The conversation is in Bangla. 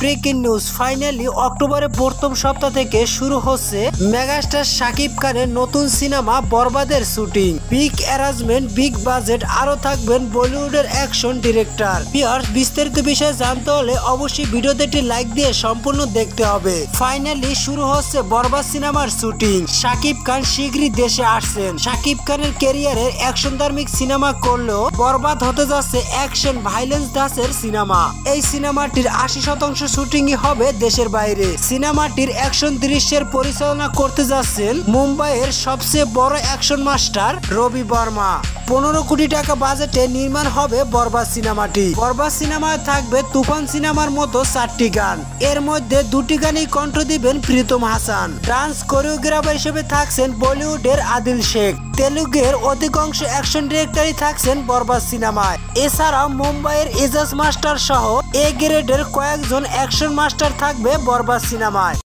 ব্রেকিং নিউজ, ফাইনালি অক্টোবরের প্রথম সপ্তাহ থেকে শুরু হচ্ছে মেগাস্টার শাকিব খানের নতুন সিনেমা বরবাদের shooting. Big arrangement, big budget, আরো থাকবেন বলিউডের অ্যাকশন ডিরেক্টর। ভিউয়ার্স, বিস্তারিত বিষয়ে জানতে হলে অবশ্যই ভিডিওতে একটি লাইক দিয়ে সম্পূর্ণ দেখতে হবে। ফাইনালি শুরু হচ্ছে বরবাদ সিনেমার শুটিং। শাকিব খান শীঘ্রই দেশে আসছেন। শাকিব খানের ক্যারিয়ারের অ্যাকশন ধার্মিক সিনেমা করলেও বরবাদ হতে যাচ্ছে অ্যাকশন ভাইলেন্স ধাঁচের সিনেমা। এই সিনেমাটির 80% শুটিংই হবে দেশের বাইরে। সিনেমাটির অ্যাকশন দৃশ্যের পরিচালনা করতে যাচ্ছেন মুম্বাইয়ের সবচেয়ে বড় অ্যাকশন মাস্টার রবি বর্মা। 15 কোটি টাকা বাজেটে নির্মাণ হবে বরবাদ সিনেমাটি। বরবাদ সিনেমায় থাকবে তুফান সিনেমার মতো 4টি গান। এর মধ্যে 2টি গানেই কণ্ঠ দিবেন প্রীতম হাসান। ডান্স কোরিওগ্রাফার হিসেবে থাকছেন বলিউডের আদিল শেখ। তেলুগের অধিকাংশ অ্যাকশন ডিরেক্টরই থাকছেন বরবাদ সিনেমায়। এছাড়াও মুম্বাইয়ের এজাজ মাস্টার সহ এ গ্রেডের কয়েকজন অ্যাকশন মাস্টার থাকবে বরবাদ সিনেমায়।